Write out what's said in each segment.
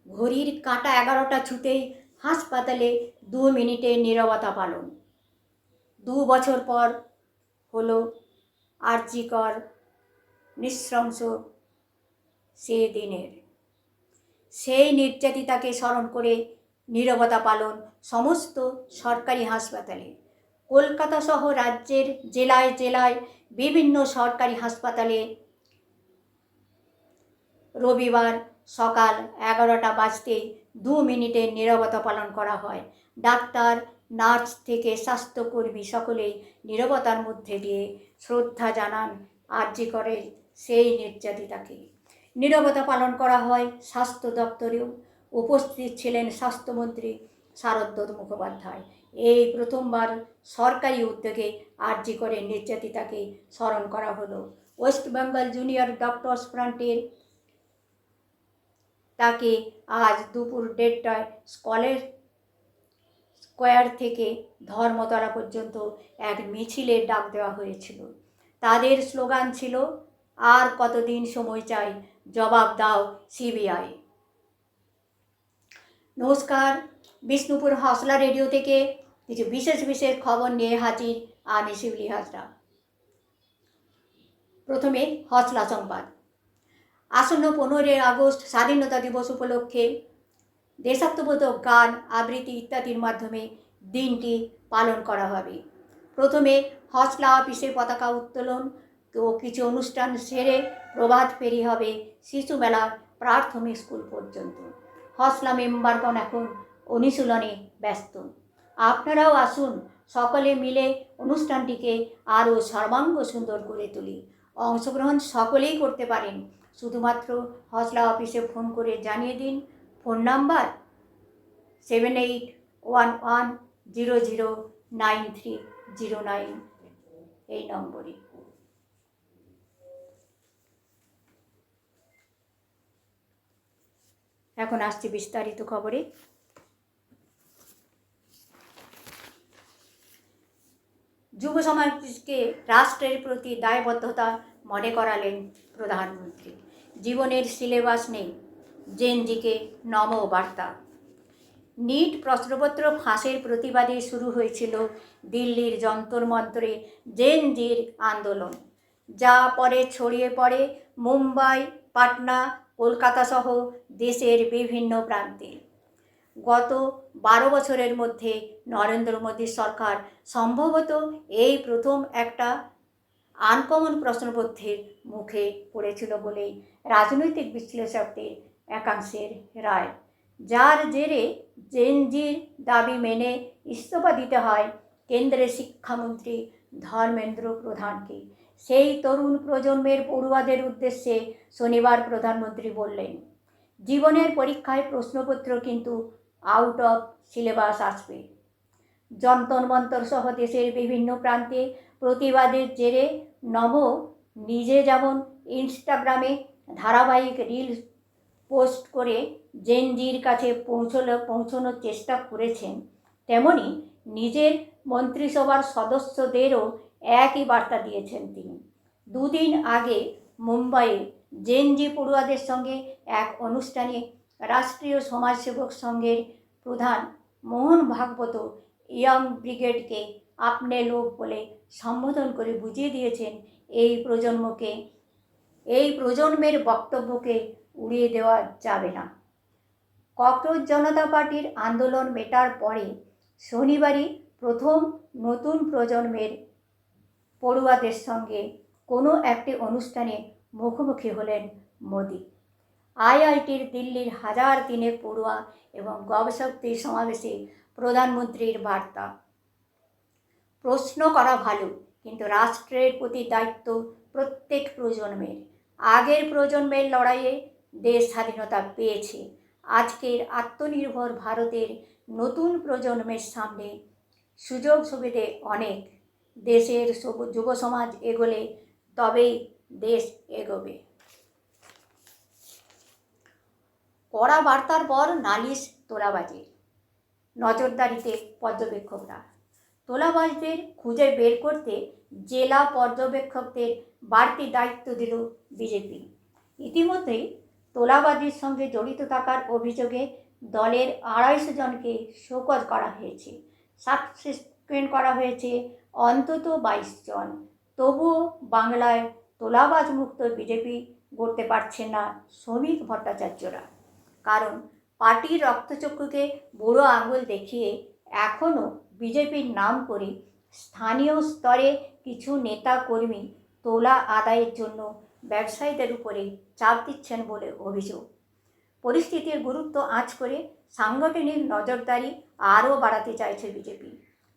ঘড়ির কাঁটা 11টা ছুতেই হাসপাতালে 2 মিনিটের নীরবতা পালন। 2 বছর পর হলো আরজিকর নৃশংস সেদিনের। সেই নির্যাতিতাকে স্মরণ করে নীরবতা পালন সমস্ত সরকারি হাসপাতালে। কলকাতা সহ রাজ্যের জেলায় জেলায় বিভিন্ন সরকারি হাসপাতালে রবিবার সকাল 11টা বাজতেই 2 মিনিটের নীরবতা পালন করা হয়। ডাক্তার, নার্স থেকে স্বাস্থ্যকর্মী সকলেই নীরবতার মধ্যে দিয়ে শ্রদ্ধা জানান আরজিকরের সেই নির্যাতিতাকে। নীরবতা পালন করা হয় স্বাস্থ্য দপ্তরেও। উপস্থিত ছিলেন স্বাস্থ্যমন্ত্রী শারদ মুখোপাধ্যায়। এই প্রথমবার সরকারি উদ্যোগে আরজিকরের নির্যাতিতাকে স্মরণ করা হলো। ওয়েস্ট বেঙ্গল জুনিয়র ডক্টরস ফ্রন্টের তাকে আজ দুপুর 1:30টায় কলেজ স্কোয়ার থেকে ধর্মতলা পর্যন্ত এক মিছিলের ডাক দেওয়া হয়েছিল। তাদের স্লোগান ছিল, আর কতদিন সময় চাই, জবাব দাও সিবিআই। নমস্কার, বিষ্ণুপুর হাসলা রেডিও থেকে কিছু বিশেষ বিশেষ খবর নিয়ে হাজির আমি শিউলি হাজরা। প্রথমে হাসলা সংবাদ। আসন্ন 15 আগস্ট স্বাধীনতা দিবস উপলক্ষে দেশাত্মবোধক গান, আবৃত্তি ইত্যাদির মাধ্যমে দিনটি পালন করা হবে। প্রথমে হাসলা অফিসে পতাকা উত্তোলন ও কিছু অনুষ্ঠান সেরে প্রভাত ফেরি হবে শিশু মেলা প্রাথমিক স্কুল পর্যন্ত। হাসলা মেম্বারগণ এখন অনুশীলনে ব্যস্ত। আপনারাও আসুন, সকলে মিলে অনুষ্ঠানটিকে আরও সর্বাঙ্গ সুন্দর করে তুলি। অংশগ্রহণ সকলেই করতে পারেন, শুধুমাত্র হাসলা অফিসে ফোন করে জানিয়ে দিন। ফোন নাম্বার 7811009309 এই নম্বরে। এখন আসছে বিস্তারিত খবরে। যুব সমাজকে রাষ্ট্রের প্রতি দায়বদ্ধতা মনে করালেন প্রধানমন্ত্রী। জীবনের সিলেবাস নেই, জেনজিকে নমো বার্তা। নিট প্রশ্নপত্র ফাঁসের প্রতিবাদে শুরু হয়েছিল দিল্লির যন্তর মন্তরে জেনজির আন্দোলন, যা পরে ছড়িয়ে পড়ে মুম্বাই, পাটনা, কলকাতা সহ দেশের বিভিন্ন প্রান্তে। গত 12 বছরের মধ্যে নরেন্দ্র মোদী সরকার সম্ভবত এই প্রথম একটা আনকমন প্রশ্নপত্রের মুখে পড়েছিল বলেই রাজনৈতিক বিশ্লেষকদের একাংশের রায়, যার জেরে জেনজির দাবি মেনে ইস্তফা দিতে হয় কেন্দ্রের শিক্ষামন্ত্রী ধর্মেন্দ্র প্রধানকে। সেই তরুণ প্রজন্মের পড়ুয়াদের উদ্দেশ্যে শনিবার প্রধানমন্ত্রী বললেন, জীবনের পরীক্ষায় প্রশ্নপত্র কিন্তু আউট অফ সিলেবাস আসবে। যন্তর মন্তর সহ দেশের বিভিন্ন প্রান্তে প্রতিবাদের জেরে নমো নিজে যেমন ইনস্টাগ্রামে ধারাবাহিক রিলস পোস্ট করে জেনজির কাছে পৌঁছানোর চেষ্টা করেছেন, তেমনি নিজের মন্ত্রিসভার সদস্যদেরও একই বার্তা দিয়েছেন তিনি। 2 দিন আগে মুম্বাইয়ে জেনজি পড়ুয়াদের সঙ্গে এক অনুষ্ঠানে রাষ্ট্রীয় সমাজসেবক সংঘের প্রধান মোহন ভাগবত ইয়ং ব্রিগেডকে আপনে লোক বলে সম্বোধন করে বুঝিয়ে দিয়েছেন এই প্রজন্মের বক্তব্যকে উড়িয়ে দেওয়া যাবে না। ককরোচ জনতা পার্টির আন্দোলন মেটার পরে শনিবারই প্রথম নতুন প্রজন্মের পড়ুয়াদের সঙ্গে কোনো একটি অনুষ্ঠানে মুখোমুখি হলেন মোদি। আইআইটির দিল্লির 1000 পড়ুয়া এবং গবেষকদের সমাবেশে প্রধানমন্ত্রীর বার্তা, প্রশ্ন করা ভালো, কিন্তু রাষ্ট্রের প্রতি দায়িত্ব প্রত্যেক প্রজন্মের। আগের প্রজন্মের লড়াইয়ে দেশ স্বাধীনতা পেয়েছে। আজকের আত্মনির্ভর ভারতের নতুন প্রজন্মের সামনে সুযোগ সুবিধে অনেক। দেশের যুব সমাজ এগোলে তবেই দেশ এগোবে। কড়া বার্তার পর নালিশ তোলাবাজির নজরদারিতে পর্যবেক্ষকরা। তোলাবাজদের খুঁজে বের করতে জেলা পর্যবেক্ষকদের বাড়তি দায়িত্ব দিল বিজেপি। ইতিমধ্যেই তোলাবাজির সঙ্গে জড়িত থাকার অভিযোগে দলের 250 জনকে শোকজ করা হয়েছে, সাসপেন্ড করা হয়েছে অন্তত 22 জন। তবুও বাংলায় তোলাবাজ মুক্ত বিজেপি গড়তে পারছে না শ্রমিক ভট্টাচার্যরা, কারণ পার্টির রক্তচক্ষুকে বুড়ো আঙুল দেখিয়ে এখনও বিজেপির নাম করে স্থানীয় স্তরে কিছু নেতা কর্মী তোলা আদায়ের জন্য ব্যবসায়ীদের উপরে চাপ দিচ্ছেন বলে অভিযোগ। পরিস্থিতির গুরুত্ব আঁচ করে সাংগঠনিক নজরদারি আরও বাড়াতে চাইছে বিজেপি।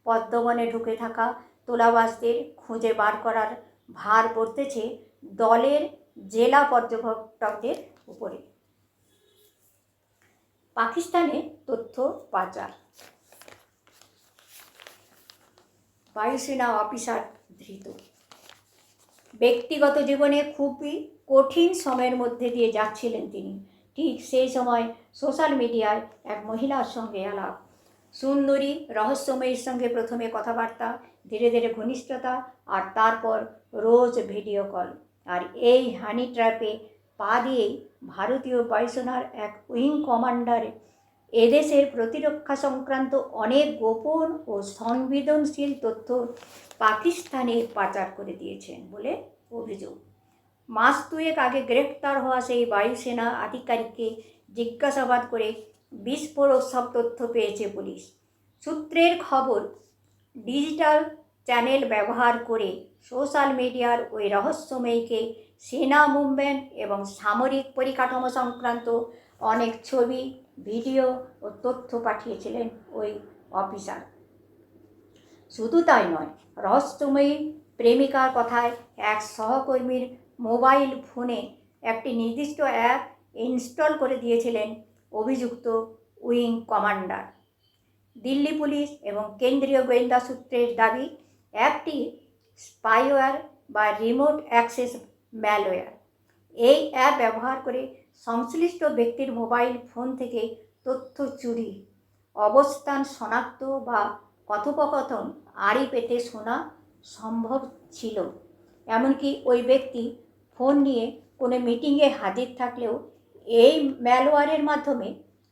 পদ্মবনে ঢুকে থাকা তোলাবাজদের খুঁজে বার করার ভার পড়তেছে দলের জেলা পর্যবেক্ষকদের উপরে। পাকিস্তানে তথ্য পাচার, বায়ুসেনা অফিসার ধৃত। ব্যক্তিগত জীবনে খুবই কঠিন সময়ের মধ্যে দিয়ে যাচ্ছিলেন তিনি। ঠিক সেই সময় সোশ্যাল মিডিয়ায় এক মহিলার সঙ্গে আলাপ, সুন্দরী রহস্যময়ীর সঙ্গে প্রথমে কথাবার্তা, ধীরে ধীরে ঘনিষ্ঠতা, আর তারপর রোজ ভিডিও কল। আর এই হানি ট্র্যাপে পা দিয়েই ভারতীয় বায়ুসেনার এক উইং কমান্ডার এদেশের প্রতিরক্ষা সংক্রান্ত অনেক গোপন ও সংবেদনশীল তথ্য পাকিস্তানে পাচার করে দিয়েছেন বলে অভিযোগ। মাস দুয়েক আগে গ্রেপ্তার হওয়া সেই বায়ুসেনা আধিকারিককে জিজ্ঞাসাবাদ করে বিস্ফোরক সব তথ্য পেয়েছে পুলিশ। সূত্রের খবর, ডিজিটাল চ্যানেল ব্যবহার করে সোশ্যাল মিডিয়ার ওই রহস্যময়ীকে সেনা মুভমেন্ট এবং সামরিক পরিকাঠামো সংক্রান্ত অনেক ছবি, ভিডিও ও তথ্য পাঠিয়েছিলেন ওই অফিসার। শুধু তাই নয়, রহস্যময়ী প্রেমিকার কথায় এক সহকর্মীর মোবাইল ফোনে একটি নির্দিষ্ট অ্যাপ ইনস্টল করে দিয়েছিলেন অভিযুক্ত উইং কমান্ডার। দিল্লি পুলিশ এবং কেন্দ্রীয় গোয়েন্দা সূত্রের দাবি, অ্যাপটি স্পাইওয়্যার বা রিমোট অ্যাক্সেস ম্যালওয়্যার। এই অ্যাপ ব্যবহার করে সংশ্লিষ্ট ব্যক্তির মোবাইল ফোন থেকে তথ্য চুরি, অবস্থান শনাক্ত বা কথোপকথন আড়ি পেতে শোনা সম্ভব ছিল। এমনকি ওই ব্যক্তি ফোন নিয়ে কোনো মিটিংয়ে হাজির থাকলেও এই ম্যালওয়্যারের মাধ্যমে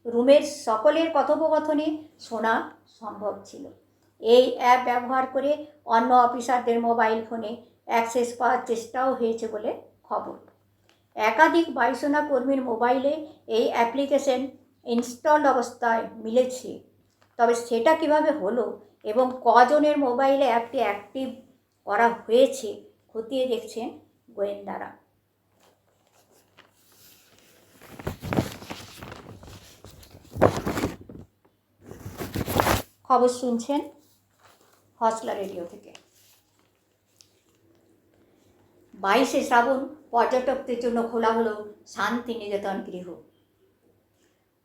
রুমের সকলের কথোপকথনে শোনা সম্ভব ছিল। এই অ্যাপ ব্যবহার করে অন্য অফিসারদের মোবাইল ফোনে অ্যাক্সেস পাওয়ার চেষ্টাও হয়েছে বলে খবর। একাধিক বায়ুসেনা কর্মীর মোবাইলে এই অ্যাপ্লিকেশন ইনস্টলড অবস্থায় মিলেছে। তবে সেটা কিভাবে হলো এবং কজনের মোবাইলে অ্যাপটি অ্যাক্টিভ করা হয়েছে খতিয়ে দেখছেন গোয়েন্দারা। খবর শুনছেন হসলা রেডিও থেকে। 22শে শ্রাবণ পর্যটকদের জন্য খোলা হলো শান্তিনিকেতন গৃহ।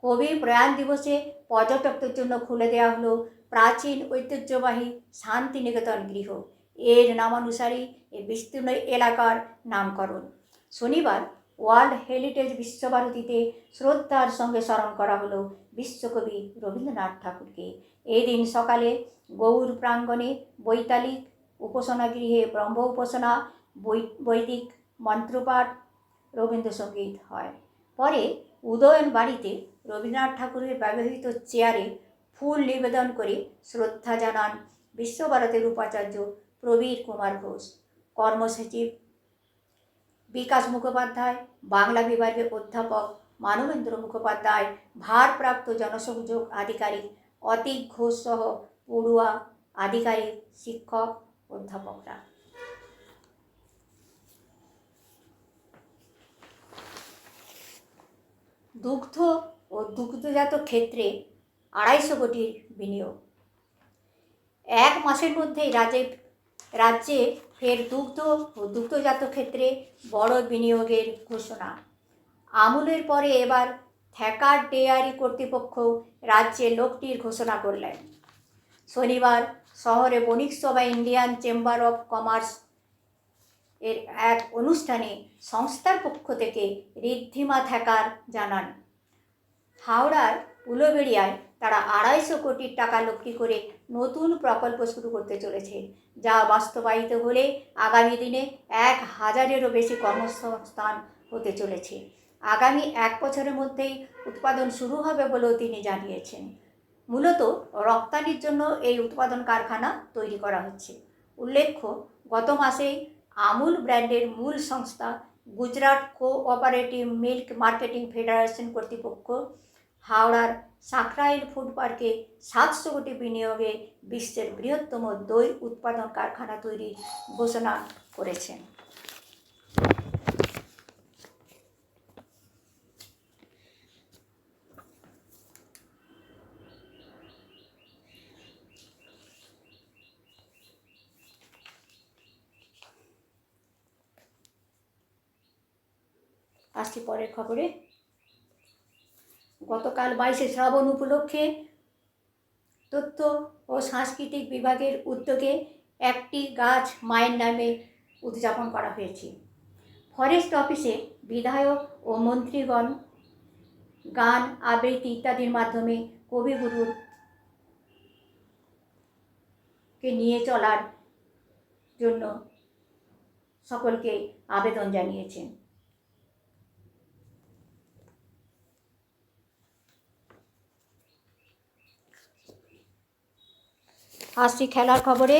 কবির প্রয়াণ দিবসে পর্যটকদের জন্য খুলে দেওয়া হলো প্রাচীন ঐতিহ্যবাহী শান্তিনিকেতন গৃহ। এর নামানুসারেই এই বিস্তীর্ণ এলাকার নামকরণ। শনিবার ওয়ার্ল্ড হেরিটেজ বিশ্বভারতীতে শ্রদ্ধার সঙ্গে স্মরণ করা হলো বিশ্বকবি রবীন্দ্রনাথ ঠাকুরকে। এই দিন সকালে গৌর প্রাঙ্গণে বৈতালিক উপাসনা গৃহে ব্রহ্ম উপাসনা, বৈদিক মন্ত্রপাঠ, রবীন্দ্রসঙ্গীত হয়। পরে উদয়ন বাড়িতে রবীন্দ্রনাথ ঠাকুরের ব্যবহৃত চেয়ারে ফুল নিবেদন করে শ্রদ্ধা জানান বিশ্বভারতীর উপাচার্য প্রবীর কুমার ঘোষ, কর্মসচিব বিকাশ মুখোপাধ্যায়, বাংলা বিভাগের অধ্যাপক মানবেন্দ্র মুখোপাধ্যায়, ভারপ্রাপ্ত জনসংযোগ আধিকারিক অতীক ঘোষ সহ পড়ুয়া আধিকারিক, শিক্ষক, অধ্যাপকরা। দুগ্ধ ও দুগ্ধজাত ক্ষেত্রে 250 কোটির বিনিয়োগ। এক মাসের মধ্যেই রাজ্যে ফের দুগ্ধ ও দুগ্ধজাত ক্ষেত্রে বড় বিনিয়োগের ঘোষণা। আমুলের পরে এবার থ্যাকার ডেয়ারি কর্তৃপক্ষ রাজ্যে লোকটির ঘোষণা করলেন। শনিবার শহরে বণিক সভা ইন্ডিয়ান চেম্বার অফ কমার্স এর এক অনুষ্ঠানে সংস্থার পক্ষ থেকে ঋদ্ধিমা থ্যাকার জানান, হাওড়ার উলুবেড়িয়ায় তারা 250 কোটি টাকা লক্ষ্য করে নতুন প্রকল্প শুরু করতে চলেছে, যা বাস্তবায়িত হলে আগামী দিনে 1000-এরও বেশি কর্মসংস্থান হতে চলেছে। আগামী 1 বছরের মধ্যেই উৎপাদন শুরু হবে বলেও তিনি জানিয়েছেন। মূলত রপ্তানির জন্য এই উৎপাদন কারখানা তৈরি করা হচ্ছে। উল্লেখ্য, গত মাসেই আমুল ব্র্যান্ডের মূল সংস্থা Gujarat cooperative milk marketing federation কর্তৃপক্ষ হাওড়ার সাকরাইল ফুড পার্কে 700 কোটি বিনিয়োগে বিশ্বের বৃহত্তম দই উৎপাদন কারখানা তৈরির ঘোষণা করেছেন। আসছি পরের খবরে। গতকাল 22শে শ্রাবণ উপলক্ষে তথ্য ও সাংস্কৃতিক বিভাগের উদ্যোগে একটি গাছ মায়ের নামে উদযাপন করা হয়েছে। ফরেস্ট অফিসে বিধায়ক ও মন্ত্রীগণ গান, আবৃত্তি ইত্যাদির মাধ্যমে কবিগুরুকে নিয়ে চলার জন্য সকলকে আবেদন জানিয়েছেন। আসছি খেলার খবরে।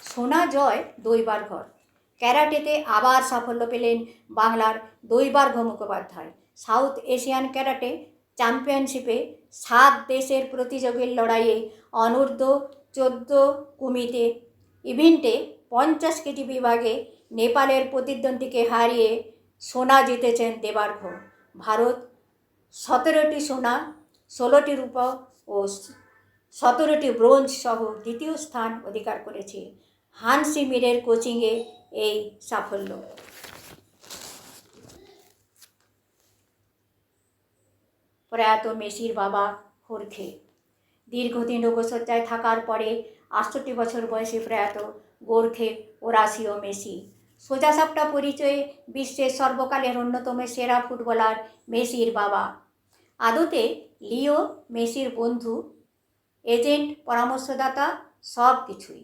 সোনা জয় দৈবার্ঘর। ক্যারাটেতে আবার সাফল্য পেলেন বাংলার দৈবার্ঘ মুখোপাধ্যায়। সাউথ এশিয়ান ক্যারাটে চ্যাম্পিয়নশিপে 7 দেশের প্রতিযোগীর লড়াইয়ে অনূর্ধ্ব 14 কুমিতে ইভেন্টে 50 কেজি বিভাগে নেপালের প্রতিদ্বন্দ্বীকে হারিয়ে সোনা জিতেছেন দেবার্ঘ। ভারত 17টি সোনা, 16টি রূপা ও 17টি ব্রোঞ্জ সহ দ্বিতীয় স্থান অধিকার করেছে। হানসি মিরের কোচিংয়ে এই সাফল্য। প্রয়াত মেসির বাবা হোর্খে। দীর্ঘদিন রোগশয্যায় থাকার পরে 68 বছর বয়সে প্রয়াত হোর্খে ওরাসিও মেসি। সোজাসাপটা পরিচয়ে বিশ্বের সর্বকালের অন্যতম সেরা ফুটবলার মেসির বাবা। আদতে লিও মেসির বন্ধু, এজেন্ট, পরামর্শদাতা সব কিছুই।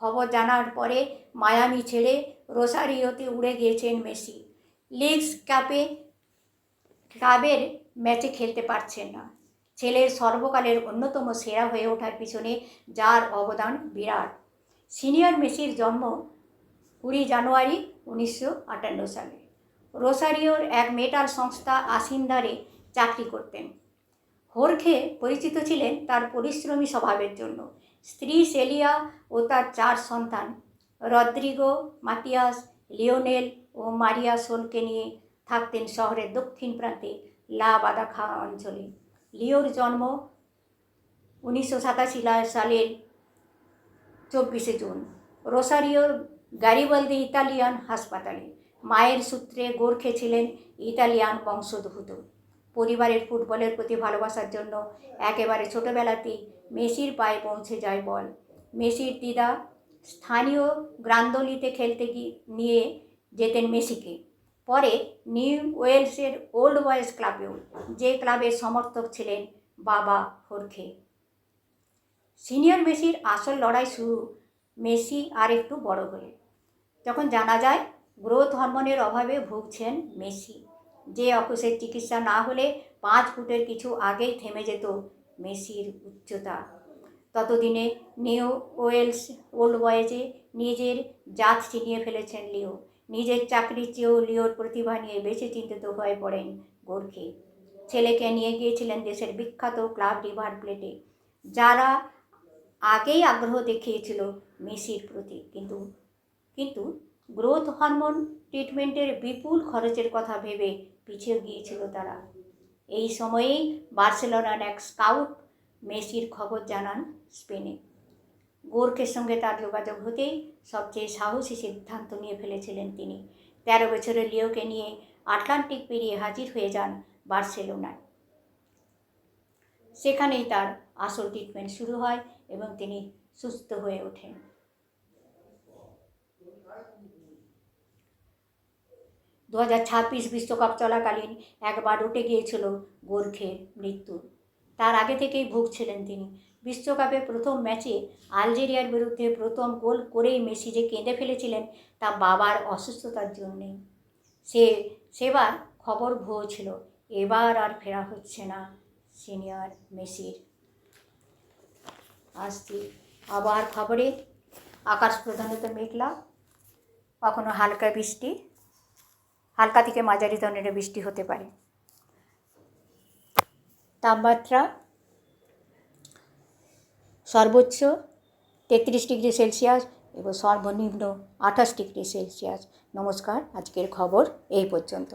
খবর জানার পরে মায়ামি ছেড়ে রোসারিওতে উড়ে গিয়েছেন মেসি। লিগস ক্লাবের ম্যাচে খেলতে পারছেন না। ছেলের সর্বকালের অন্যতম সেরা হয়ে ওঠার পিছনে যার অবদান বিরাট। সিনিয়র মেসির জন্ম 20 জানুয়ারি 1958 সালে। রোসারিওর এক মেটাল সংস্থা আসিন্দারে চাকরি করতেন। হোর্খে পরিচিত ছিলেন তার পরিশ্রমী স্বভাবের জন্য। স্ত্রী সেলিয়া ও তার 4 সন্তান রদ্রিগো, মাতিয়াস, লিওনেল ও মারিয়া সোলকে নিয়ে থাকতেন শহরের দক্ষিণ প্রান্তে লা বাদাখা অঞ্চলে। লিওর জন্ম 1987 সালের 24শে জুন রোসারিওর গ্যারিবালদি ইতালিয়ান হাসপাতালে। মায়ের সূত্রে গোর্খে ছিলেন ইতালিয়ান বংশোদ্ভূত। পরিবারের ফুটবলের প্রতি ভালোবাসার জন্য একেবারে ছোটোবেলাতেই মেসির পায়ে পৌঁছে যায় বল। মেসির দিদা স্থানীয় গ্রান্দোলিতে খেলতে নিয়ে যেতেন মেসিকে। পরে নিউ ওয়েলসের ওল্ড বয়েজ ক্লাবেও, যে ক্লাবের সমর্থক ছিলেন বাবা হোর্খে। সিনিয়র মেসির আসল লড়াই শুরু মেসি আর একটু বড় হয়ে, যখন জানা যায় গ্রোথ হরমোনের অভাবে ভুগছেন মেসি। যে অকুশের চিকিৎসা না হলে 5 ফুটের কিছু আগেই থেমে যেত মেসির উচ্চতা। ততদিনে নিউ ওয়েলস ওল্ড বয়েজে নিজের জাত চিনিয়ে ফেলেছেন লিও। নিজের চাকরির চেয়েও লিওর প্রতিভা নিয়ে বেশি চিন্তিত হয়ে পড়েন গোর্খে। ছেলেকে নিয়ে গিয়েছিলেন দেশের বিখ্যাত ক্লাব রিভার প্লেটে, যারা আগেই আগ্রহ দেখিয়েছিল মেসির প্রতি, কিন্তু গ্রোথ হরমোন ট্রিটমেন্টের বিপুল খরচের কথা ভেবে পিছিয়ে গিয়েছিল তারা। এই সময়েই বার্সেলোনার এক স্কাউট মেসির খবর জানান স্পেনে। গোর্খের সঙ্গে তার যোগাযোগ হতেই সবচেয়ে সাহসী সিদ্ধান্ত নিয়ে ফেলেছিলেন তিনি। 13 বছরের লিওকে নিয়ে আটলান্টিক পেরিয়ে হাজির হয়ে যান বার্সেলোনায়। সেখানেই তার আসল ট্রিটমেন্ট শুরু হয় এবং তিনি সুস্থ হয়ে ওঠেন। 2026 বিশ্বকাপ চলাকালীন একবার উঠে গিয়েছিল গোর্খের মৃত্যু। তার আগে থেকেই ভুগছিলেন তিনি। বিশ্বকাপে প্রথম ম্যাচে আলজেরিয়ার বিরুদ্ধে প্রথম গোল করেই মেসি যে কেঁদে ফেলেছিলেন তা বাবার অসুস্থতার জন্যেই। সেবার খবর ভুয়ো ছিল। এবার আর ফেরা হচ্ছে না সিনিয়র মেসির। আসছি আবার খবরে। আকাশ প্রধানত মেঘলা, কখনো হালকা বৃষ্টি, হালকা থেকে মাঝারি ধরনের বৃষ্টি হতে পারে। তাপমাত্রা সর্বোচ্চ 33 ডিগ্রি সেলসিয়াস এবং সর্বনিম্ন 28 ডিগ্রি সেলসিয়াস। নমস্কার, আজকের খবর এই পর্যন্ত।